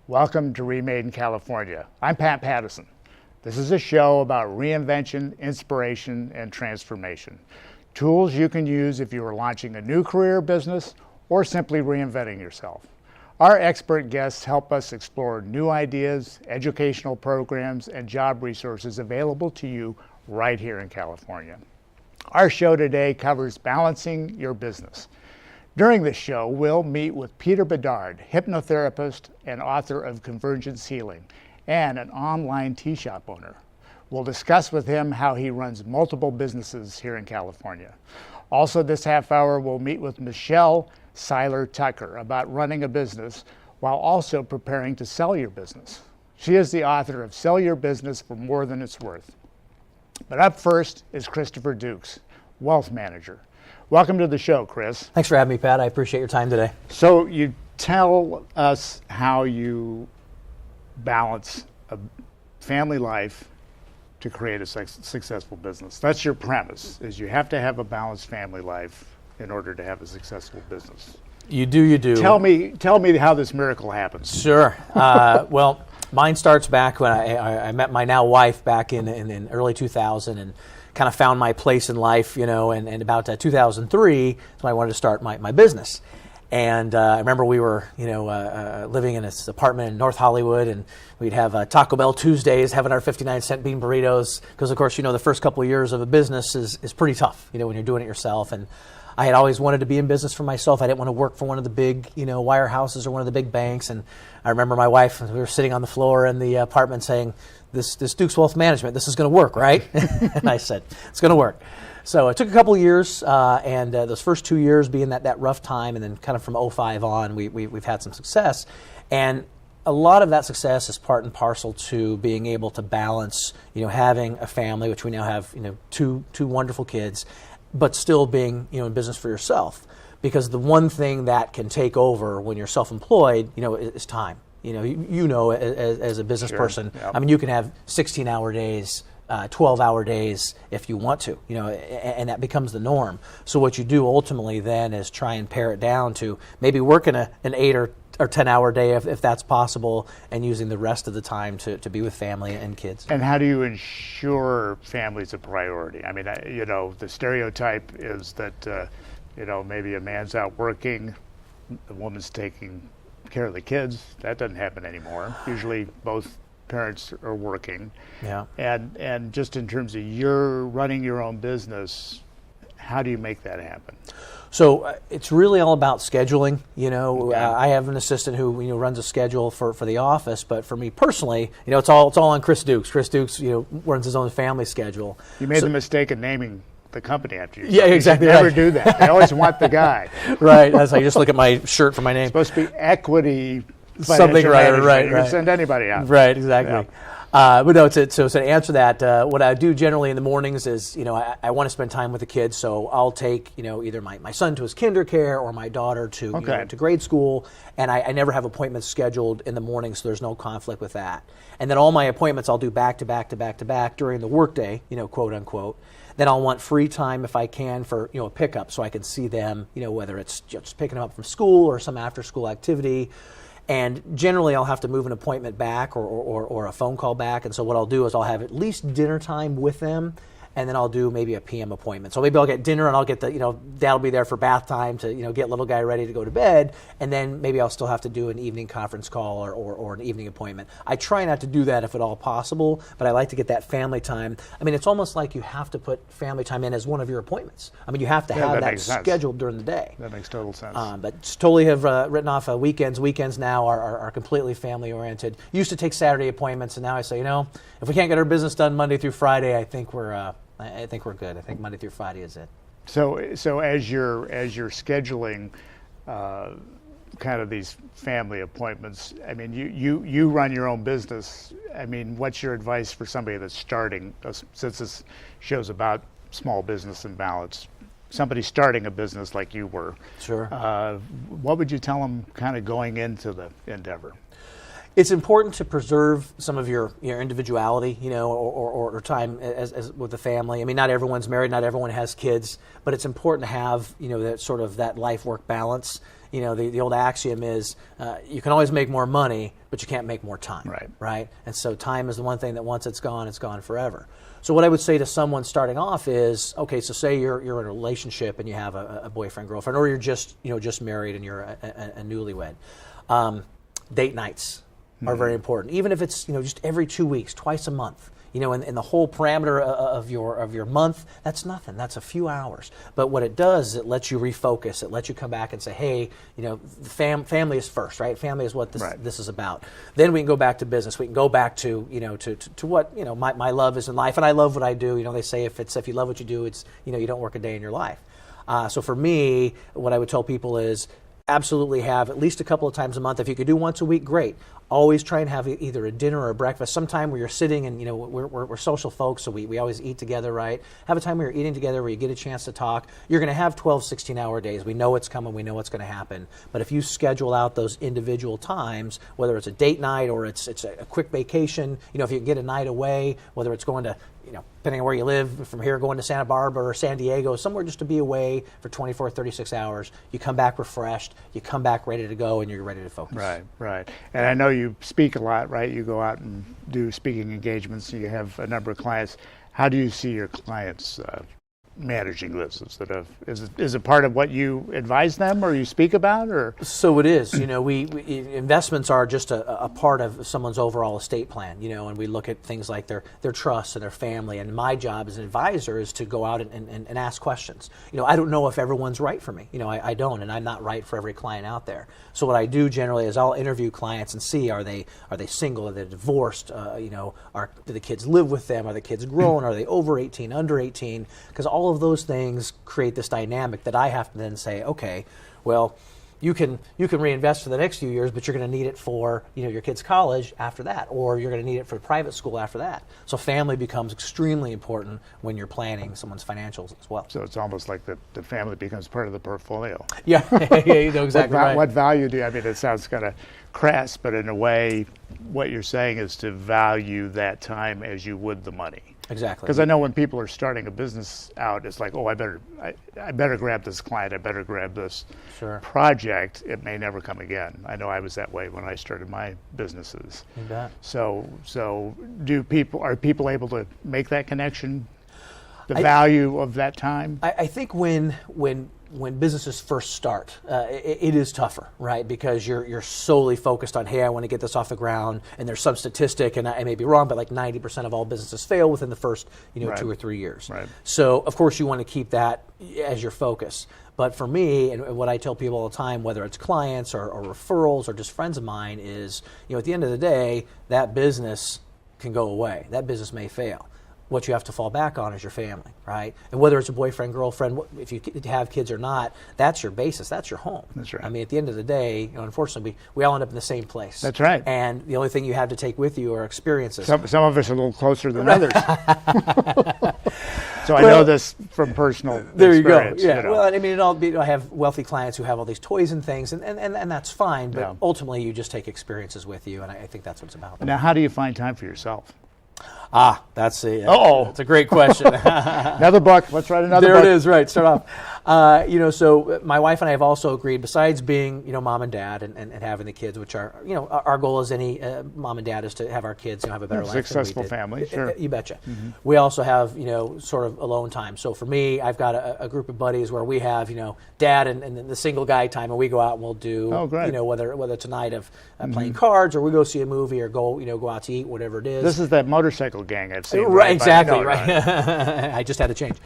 Welcome to Remade in California. I'm Pat Pattison. This is a show about reinvention, inspiration, and transformation. Tools you can use if you are launching a new career business or simply reinventing yourself. Our expert guests help us explore new ideas, educational programs, and job resources available to you right here in California. Our show today covers balancing your business. During this show, we'll meet with Peter Bedard, hypnotherapist and author of Convergence Healing, and an online tea shop owner. We'll discuss with him how he runs multiple businesses here in California. Also this half hour, we'll meet with Michelle Seiler Tucker about running a business while also preparing to sell your business. She is the author of Sell Your Business for More Than It's Worth. But up first is Christopher Dukes, wealth manager. Welcome to the show, Chris. Thanks for having me, Pat. I appreciate your time today. So you tell us how you balance a family life to create a successful business. That's your premise, is you have to have a balanced family life in order to have a successful business. You do. Tell me how this miracle happens. Sure. Well, mine starts back when I met my now wife back in early 2000 and kind of found my place in life, and about 2003 is when I wanted to start my business. And I remember we were, living in this apartment in North Hollywood, and we'd have Taco Bell Tuesdays, having our 59-cent bean burritos, because of course, the first couple of years of a business is pretty tough, when you're doing it yourself. And I had always wanted to be in business for myself. I didn't want to work for one of the big, wirehouses or one of the big banks. And I remember my wife, we were sitting on the floor in the apartment saying, this Dukes Wealth Management, this is going to work, right? And I said, it's going to work. So it took a couple of years, and those first 2 years being that rough time, and then kind of from 2005 on, we've had some success. And a lot of that success is part and parcel to being able to balance, having a family, which we now have, two wonderful kids, but still being, in business for yourself. Because the one thing that can take over when you're self-employed, is time. As a business person, yep. I mean, you can have 16-hour days, 12-hour days if you want to, and that becomes the norm. So what you do ultimately then is try and pare it down to maybe working an 8 or 10-hour day if that's possible, and using the rest of the time to be with family and kids. And how do you ensure family's a priority? I mean, the stereotype is that, maybe a man's out working, the woman's taking care of the kids. That doesn't happen anymore. Usually both parents are working. Yeah. And just in terms of your running your own business, how do you make that happen? So it's really all about scheduling. Okay. I have an assistant who runs a schedule for the office, but for me personally, it's all on Chris Dukes. Chris Dukes, runs his own family schedule. You made the mistake of naming the company after yourself. Yeah, exactly. You should never do that. They always want the guy. Right. That's how you just look at my shirt for my name. It's supposed to be equity. Something right. You can send anybody out. Right, exactly. Yeah. But no, to answer that, what I do generally in the mornings is, I want to spend time with the kids, so I'll take, either my son to his kinder care or my daughter to to grade school, and I never have appointments scheduled in the morning, so there's no conflict with that. And then all my appointments I'll do back to back during the workday, quote unquote. Then I'll want free time if I can for a pickup, so I can see them, whether it's just picking them up from school or some after school activity. And generally, I'll have to move an appointment back or a phone call back. And so what I'll do is I'll have at least dinner time with them, and then I'll do maybe a PM appointment. So maybe I'll get dinner, and I'll get Dad'll be there for bath time to, get little guy ready to go to bed. And then maybe I'll still have to do an evening conference call or an evening appointment. I try not to do that if at all possible, but I like to get that family time. I mean, it's almost like you have to put family time in as one of your appointments. I mean, you have to have that scheduled during the day. That makes total sense. But totally have written off weekends. Weekends now are completely family oriented. Used to take Saturday appointments, and now I say, if we can't get our business done Monday through Friday, I think we're good. I think Monday through Friday is it. So as you're scheduling kind of these family appointments, I mean, you run your own business. I mean, what's your advice for somebody that's starting, since this show's about small business and balance, somebody starting a business like you were? Sure. What would you tell them kind of going into the endeavor? It's important to preserve some of your individuality, or time as with the family. I mean, not everyone's married, not everyone has kids, but it's important to have, that sort of that life-work balance. The old axiom is you can always make more money, but you can't make more time. Right? And so time is the one thing that once it's gone forever. So what I would say to someone starting off is, okay, so say you're in a relationship and you have a boyfriend, girlfriend, or you're just married and you're a newlywed. Date nights are very important, even if it's just every 2 weeks, twice a month. In the whole parameter of your month, that's nothing. That's a few hours. But what it does is it lets you refocus. It lets you come back and say, hey, the family is first, right? Family is what this is about. Then we can go back to business. We can go back to what my love is in life, and I love what I do. They say if you love what you do, it's you don't work a day in your life. So for me, what I would tell people is, absolutely have at least a couple of times a month. If you could do once a week, great. Always try and have either a dinner or a breakfast, sometime where you're sitting and we're social folks, so we always eat together, right? Have a time where you're eating together where you get a chance to talk. You're going to have 12, 16-hour days. We know it's coming. We know what's going to happen. But if you schedule out those individual times, whether it's a date night or it's a quick vacation, if you can get a night away, whether it's going to depending on where you live, from here going to Santa Barbara or San Diego, somewhere just to be away for 24, 36 hours. You come back refreshed, you come back ready to go, and you're ready to focus. Right. And I know you speak a lot, right? You go out and do speaking engagements, and you have a number of clients. How do you see your clients managing this? Is it part of what you advise them or you speak about? Or so it is. We investments are just a part of someone's overall estate plan. And we look at things like their trust and their family. And my job as an advisor is to go out and ask questions. I don't know if everyone's right for me. I don't, and I'm not right for every client out there. So what I do generally is I'll interview clients and see are they single, are they divorced, do the kids live with them, are the kids grown, are they over 18, under 18? Because all of those things create this dynamic that I have to then say, okay, well, you can reinvest for the next few years, but you're going to need it for your kid's college after that, or you're going to need it for private school after that. So family becomes extremely important when you're planning someone's financials as well. So it's almost like the family becomes part of the portfolio. Yeah, exactly right. What value do you, it sounds kind of crass, but in a way, what you're saying is to value that time as you would the money. Exactly. Because I know when people are starting a business out, it's like, oh, I better grab this client, I better grab this project. It may never come again. I know I was that way when I started my businesses. You bet. So are people able to make that connection? The value of that time? I think when businesses first start, it is tougher, right? Because you're solely focused on, hey, I want to get this off the ground, and there's some statistic, and I may be wrong, but like 90% of all businesses fail within the first 2 or 3 years. Right. So of course you want to keep that as your focus. But for me, and what I tell people all the time, whether it's clients or referrals or just friends of mine, is at the end of the day, that business can go away. That business may fail. What you have to fall back on is your family, right? And whether it's a boyfriend, girlfriend, if you have kids or not, that's your basis, that's your home. That's right. At the end of the day, unfortunately, we all end up in the same place. That's right. And the only thing you have to take with you are experiences. Some of us are a little closer than others. So I know this from personal there experience. You go. Yeah. I have wealthy clients who have all these toys and things, and that's fine. But ultimately, you just take experiences with you, and I think that's what it's about. Now, how do you find time for yourself? That's a great question. Another book. Let's write another book. There it is. Right. Start off. So my wife and I have also agreed, besides being, mom and dad and having the kids, which are, our goal as any mom and dad is to have our kids, have a better life. Successful family. Sure. You betcha. Mm-hmm. We also have, sort of alone time. So for me, I've got a group of buddies where we have, dad and the single guy time, and we go out and we'll do, whether it's a night of playing cards, or we go see a movie, or go out to eat, whatever it is. This is that motorcycle gang I've seen. Right, exactly. Right. I just had to change.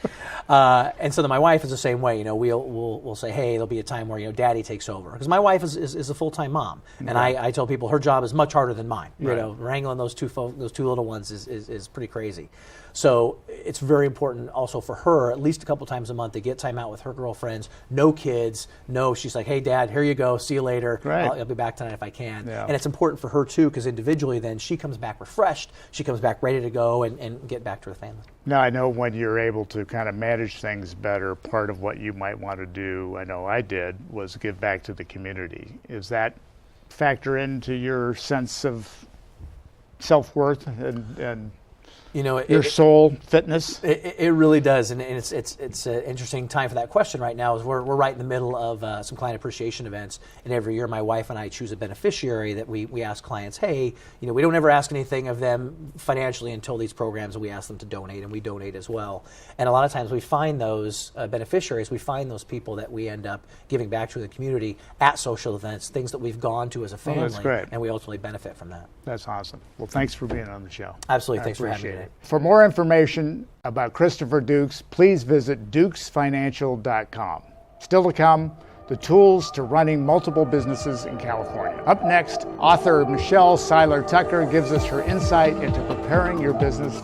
And so then my wife is the same way. We'll say, hey, there'll be a time where daddy takes over, because my wife is a full-time mom, and I tell people her job is much harder than mine. Wrangling those two little ones is pretty crazy. So it's very important also for her, at least a couple times a month, to get time out with her girlfriends. No kids. No, she's like, hey, Dad, here you go. See you later. Right. I'll be back tonight if I can. Yeah. And it's important for her, too, because individually then she comes back refreshed. She comes back ready to go and get back to the family. Now, I know when you're able to kind of manage things better, part of what you might want to do, I know I did, was give back to the community. Is that factor into your sense of self-worth and You know, your soul fitness? It really does, and it's an interesting time for that question right now. Is we're right in the middle of some client appreciation events, and every year my wife and I choose a beneficiary that we ask clients, hey, you know, we don't ever ask anything of them financially until these programs, and we ask them to donate, and we donate as well. And a lot of times we find those beneficiaries, we find those people that we end up giving back to the community at social events, things that we've gone to as a family, that's great. and we ultimately benefit from that. That's awesome. Well, thanks for being on the show. Absolutely, I thanks for having me appreciate today. it. For more information about Christopher Dukes, please visit dukesfinancial.com. Still to come, the tools to running multiple businesses in California. Up next, author Michelle Seiler Tucker gives us her insight into preparing your business